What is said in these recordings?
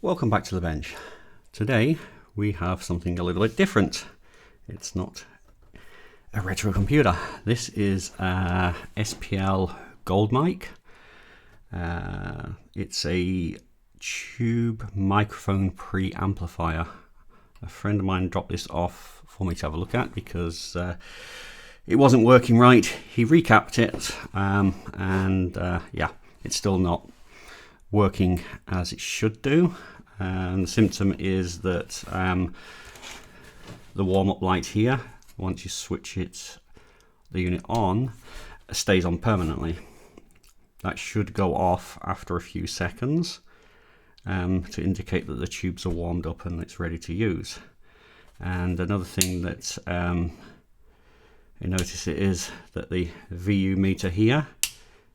Welcome back to the bench. Today we have something a little bit different. It's not a retro computer. This is a SPL Gold Mike. It's a tube microphone preamplifier. A friend of mine dropped this off for me to have a look at because it wasn't working right. He recapped it and yeah, it's still not working as it should do. And the symptom is that the warm-up light here, once you switch the unit on, stays on permanently. That should go off after a few seconds to indicate that the tubes are warmed up and it's ready to use. And another thing that you notice is that the VU meter here,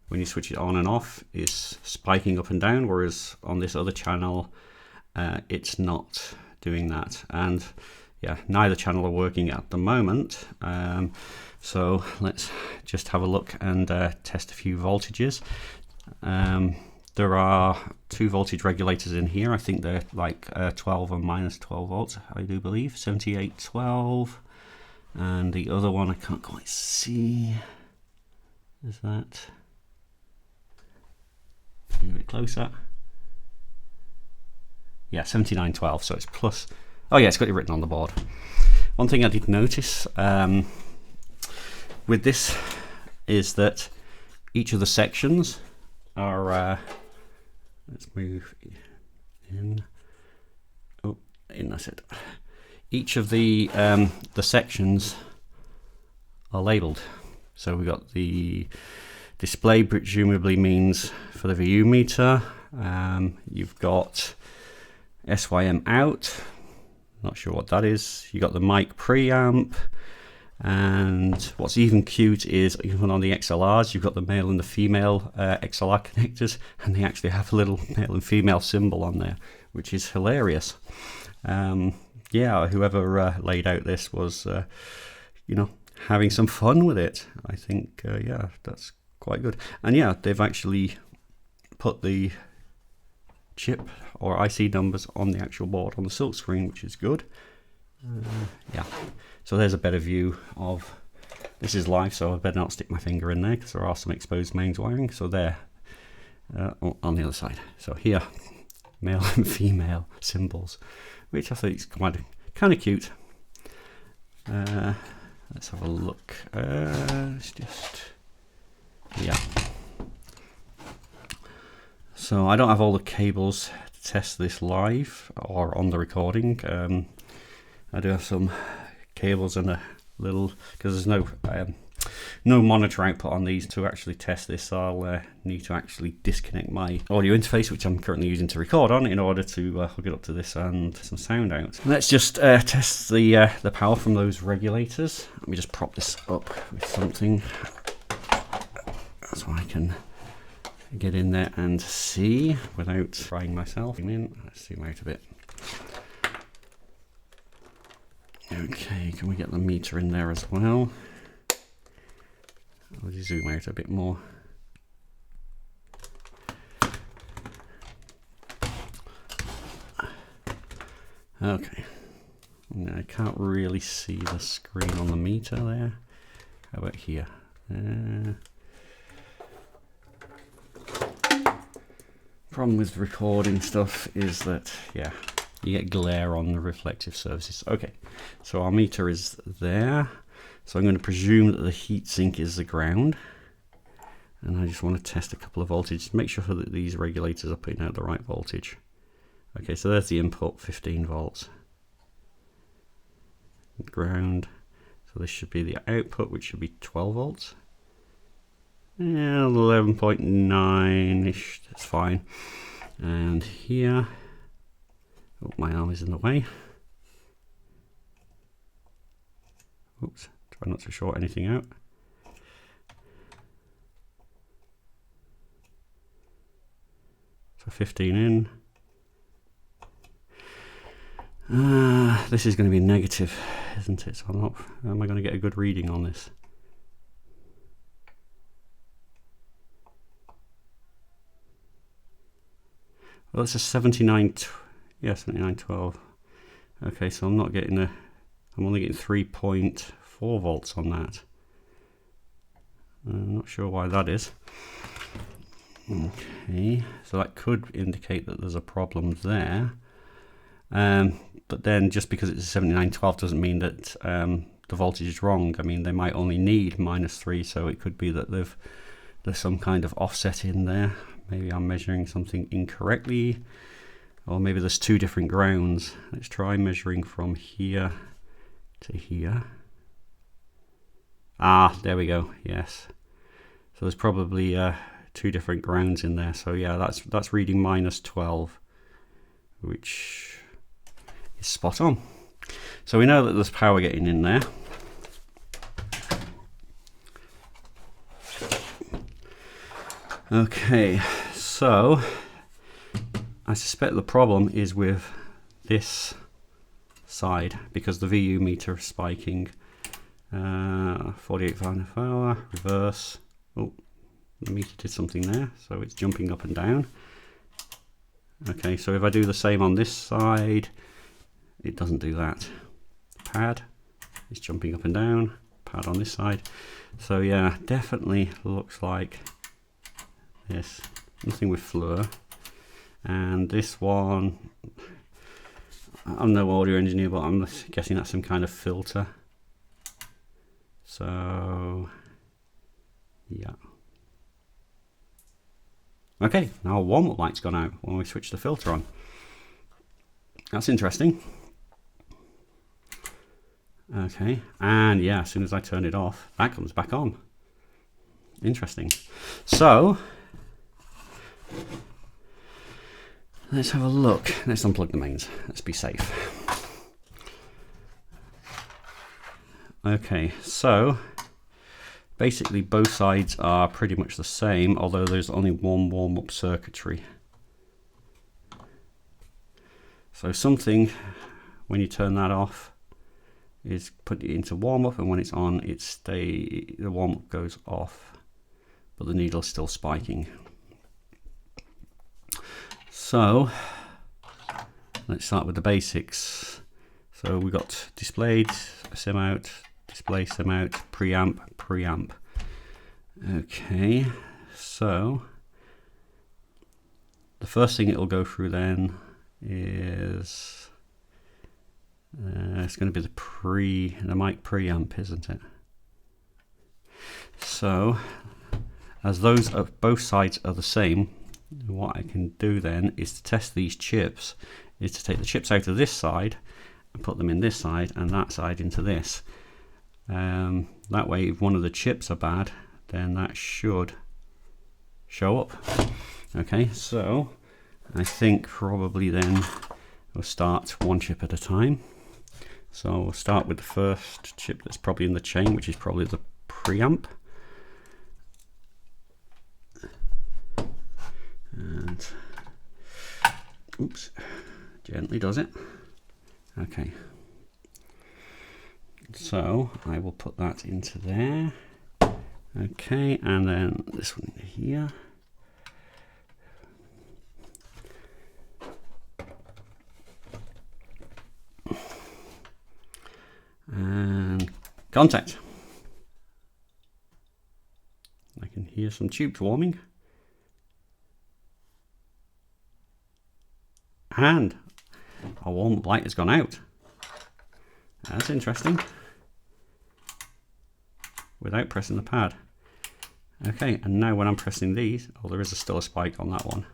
when you switch it on and off, is spiking up and down, whereas on this other channel it's not doing that. And yeah, neither channel are working at the moment, so let's just have a look and test a few voltages. There are two voltage regulators in here. I think they're like 12 and minus 12 volts, I do believe. 7812, and the other one I can't quite see. Is that a bit closer? Yeah, 7912, so it's plus. Oh yeah, it's got it written on the board. One thing I did notice with this is that each of the sections are, let's move in. Oh, in, that's it. Each of the sections are labelled. So we've got the display, presumably means for the VU meter. You've got SYM out, not sure what that is. You got the mic preamp, and what's even cute is even on the XLRs you've got the male and the female XLR connectors, and they actually have a little male and female symbol on there, which is hilarious. Yeah, whoever laid out this was you know, having some fun with it. I think yeah, that's quite good. And yeah, they've actually put the chip or IC numbers on the actual board on the silk screen, which is good. Yeah, so there's a better view of this. Is live, so I better not stick my finger in there because there are some exposed mains wiring. So there on the other side. So here, male and female symbols, which I think is kind of cute. Let's have a look. Let's just, yeah. So I don't have all the cables to test this live or on the recording. I do have some cables and a little, because there's no monitor output on these to actually test this. I'll need to actually disconnect my audio interface, which I'm currently using to record on, in order to hook it up to this and some sound out. Let's just test the power from those regulators. Let me just prop this up with something so I can get in there and see without trying myself. Let's zoom out a bit. Okay, can we get the meter in there as well? I'll just zoom out a bit more. Okay, now I can't really see the screen on the meter there. How about here? Problem with recording stuff is that, yeah, you get glare on the reflective surfaces. Okay, so our meter is there. So I'm going to presume that the heatsink is the ground. And I just want to test a couple of voltages to make sure that these regulators are putting out the right voltage. Okay, so there's the input, 15 volts. Ground. So this should be the output, which should be 12 volts. Yeah, 11.9-ish, that's fine. And here, oh, my arm is in the way. Oops, try not to short anything out. So 15 in. This is going to be negative, isn't it? So I'm not, am I going to get a good reading on this? Well, it's a 79 Yeah, 7912. Okay, so I'm not getting I'm only getting 3.4 volts on that. I'm not sure why that is. Okay, so that could indicate that there's a problem there. But then just because it's a 7912 doesn't mean that the voltage is wrong. I mean, they might only need -3, so it could be that there's some kind of offset in there. Maybe I'm measuring something incorrectly, or maybe there's two different grounds. Let's try measuring from here to here. Ah, there we go. Yes. So there's probably two different grounds in there. So yeah, that's reading -12, which is spot on. So we know that there's power getting in there. Okay, so I suspect the problem is with this side because the VU meter is spiking. 48.5 reverse. Oh, the meter did something there, so it's jumping up and down. Okay, so if I do the same on this side, it doesn't do that. Pad is jumping up and down. Pad on this side. So yeah, definitely looks like this. Nothing with fluor. And this one, I'm no audio engineer, but I'm guessing that's some kind of filter. So yeah. Okay, now our warm-up light's gone out when we switch the filter on. That's interesting. Okay, and yeah, as soon as I turn it off, that comes back on. Interesting. So let's have a look. Let's unplug the mains. Let's be safe. Okay, so basically both sides are pretty much the same, although there's only one warm-up circuitry. So something, when you turn that off, is put it into warm-up, and when it's on, the warm-up goes off, but the needle's still spiking. So let's start with the basics. So we got displayed, sim out, display, sim out, preamp, preamp. Okay, so the first thing it'll go through then is it's going to be the mic preamp, isn't it? So as those both sides are the same, what I can do then is to test these chips, is to take the chips out of this side and put them in this side and that side into this. That way, if one of the chips are bad, then that should show up. Okay, so I think probably then we'll start one chip at a time. So we'll start with the first chip that's probably in the chain, which is probably the preamp. And oops, gently does it. Okay. So I will put that into there. Okay, and then this one here. And contact. I can hear some tubes warming. And our warm light has gone out. That's interesting. Without pressing the pad. Okay, and now when I'm pressing these, oh, there is still a spike on that one.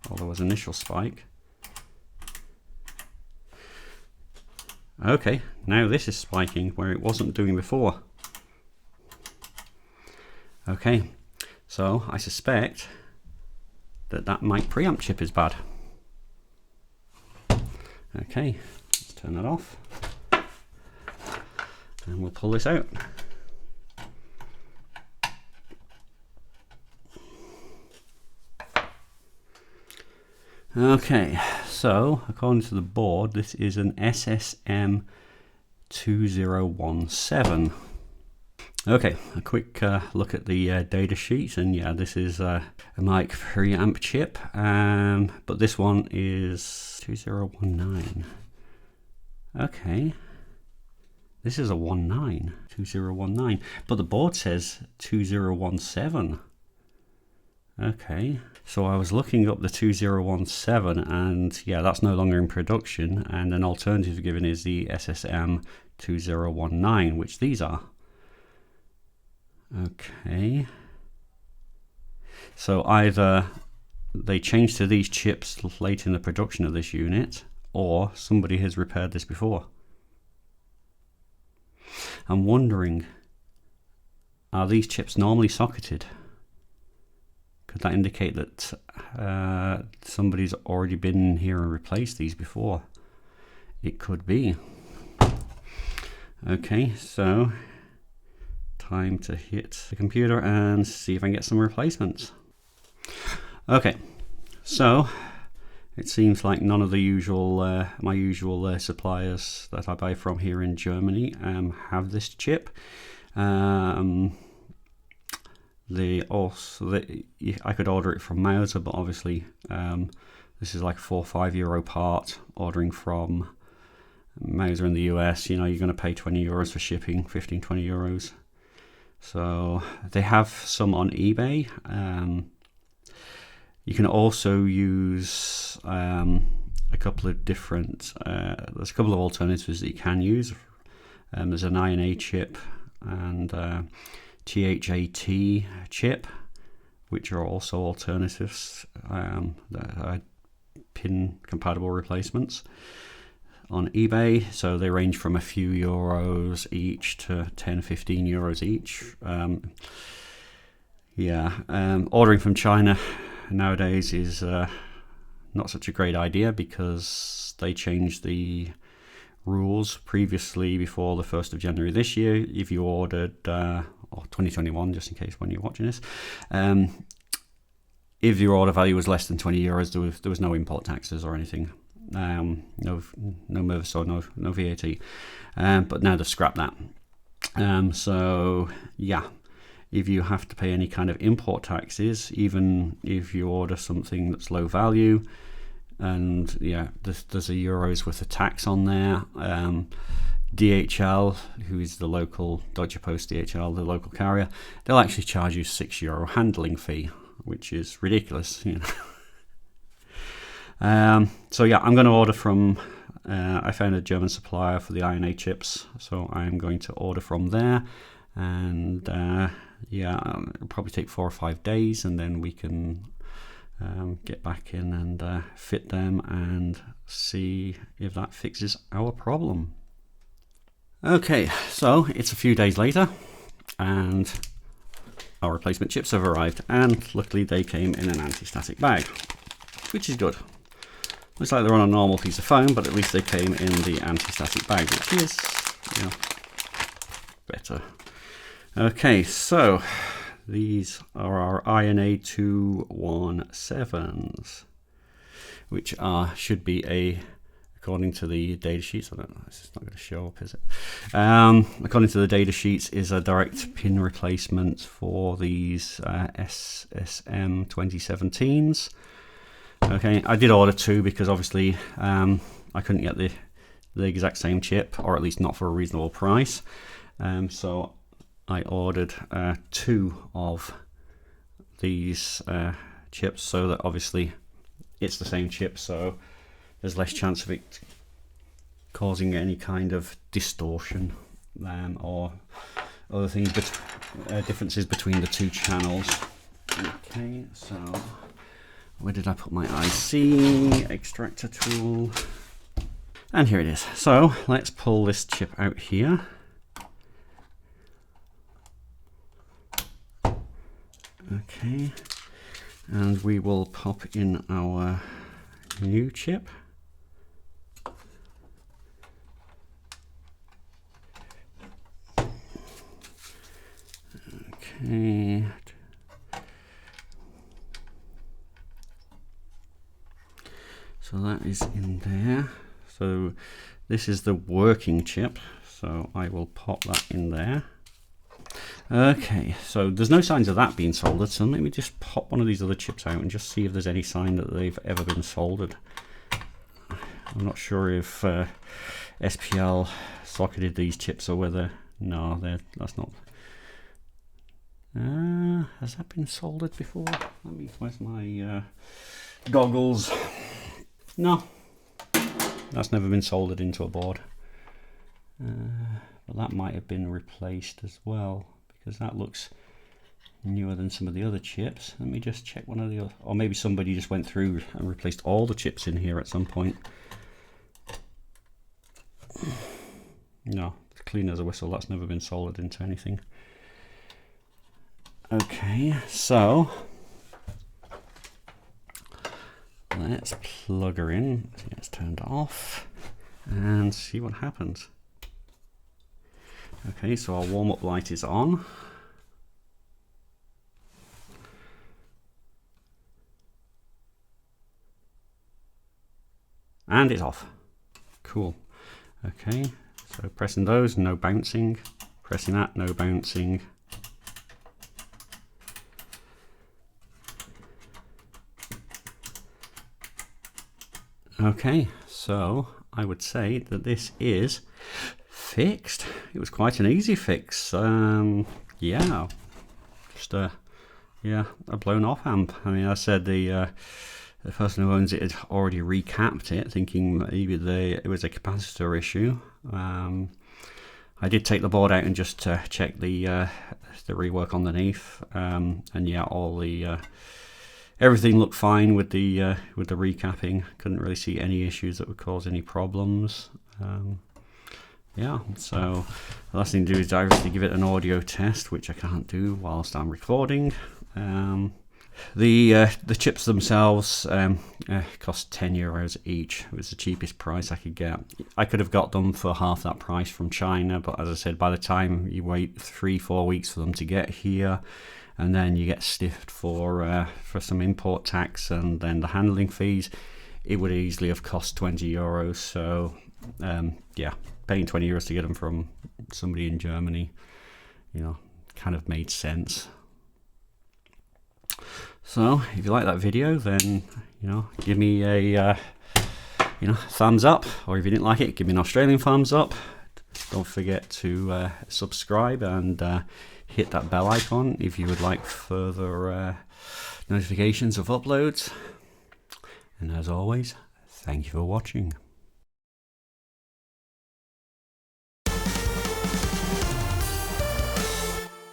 Oh, there was an initial spike. Okay, now this is spiking where it wasn't doing before. Okay, so I suspect that mic preamp chip is bad. Okay, let's turn that off. And we'll pull this out. Okay, so according to the board, this is an SSM 2017. Okay, a quick look at the data sheet, and yeah, this is a Mike 3-amp chip, but this one is 2019. Okay, this is a 2019, but the board says 2017. Okay, so I was looking up the 2017, and yeah, that's no longer in production, and an alternative given is the SSM 2019, which these are. Okay, so either they changed to these chips late in the production of this unit, or somebody has repaired this before. I'm wondering, are these chips normally socketed? Could that indicate that somebody's already been here and replaced these before? It could be. Okay, so time to hit the computer and see if I can get some replacements. Okay, so it seems like none of the usual, my usual suppliers that I buy from here in Germany have this chip. I could order it from Mauser, but obviously this is like €4 or €5 part. Ordering from Mauser in the US, you know, you're going to pay €20 for shipping, 15-20 euros. So they have some on eBay. You can also use a couple of different, there's a couple of alternatives that you can use. There's an INA chip and THAT chip, which are also alternatives that are pin compatible replacements on eBay. So they range from a few euros each to 10-15 euros each. Ordering from China nowadays is not such a great idea, because they changed the rules previously. Before the 1st of January this year, if you ordered, or 2021, just in case when you're watching this, if your order value was less than 20 euros, there was no import taxes or anything. No MRVs or no VAT, but now they've scrapped that. So yeah, if you have to pay any kind of import taxes, even if you order something that's low value, and yeah, there's a euro's worth of tax on there. DHL, who is the local Deutsche Post DHL, the local carrier, they'll actually charge you €6 handling fee, which is ridiculous, you know. So yeah, I'm going to order from, I found a German supplier for the INA chips, so I'm going to order from there, and it'll probably take 4 or 5 days, and then we can get back in and fit them and see if that fixes our problem. Okay, so it's a few days later, and our replacement chips have arrived, and luckily they came in an anti-static bag, which is good. Looks like they're on a normal piece of foam, but at least they came in the anti-static bag, which is, you know, better. Okay, so these are our INA 217s, which should be according to the data sheets, I don't know, it's not going to show up, is it? According to the data sheets, is a direct pin replacement for these SSM 2017s. Okay, I did order 2 because obviously I couldn't get the exact same chip, or at least not for a reasonable price. So I ordered 2 of these chips, so that obviously it's the same chip, so there's less chance of it causing any kind of distortion or other things, differences between the 2 channels. Okay, so where did I put my IC extractor tool? And here it is. So let's pull this chip out here. Okay, and we will pop in our new chip. Okay. So that is in there. So this is the working chip, so I will pop that in there. Okay, so there's no signs of that being soldered, so let me just pop one of these other chips out and just see if there's any sign that they've ever been soldered. I'm not sure if SPL socketed these chips or whether... No, that's not... has that been soldered before? Where's my goggles? No, that's never been soldered into a board. But that might have been replaced as well, because that looks newer than some of the other chips. Let me just check one of the other, or maybe somebody just went through and replaced all the chips in here at some point. No, it's clean as a whistle. That's never been soldered into anything. Okay, so let's plug her in. See, it's turned off and see what happens. Okay, so our warm-up light is on. And it's off. Cool. Okay, so pressing those, no bouncing. Pressing that, no bouncing. Okay, so I would say that this is fixed. It was quite an easy fix. Yeah, just a blown off amp. I mean, I said the person who owns it had already recapped it, thinking maybe it was a capacitor issue. I did take the board out and just check the rework underneath, and yeah, all the everything looked fine with the recapping. Couldn't really see any issues that would cause any problems. Yeah, so the last thing to do is obviously give it an audio test, which I can't do whilst I'm recording. The chips themselves cost €10 each. It was the cheapest price I could get. I could have got them for half that price from China, but as I said, by the time you wait 3-4 weeks for them to get here, and then you get stiffed for some import tax and then the handling fees, it would easily have cost €20. So yeah, paying €20 to get them from somebody in Germany, you know, kind of made sense. So if you like that video, then you know, give me a thumbs up, or if you didn't like it, give me an Australian thumbs up. Don't forget to subscribe and hit that bell icon if you would like further notifications of uploads. And as always, thank you for watching.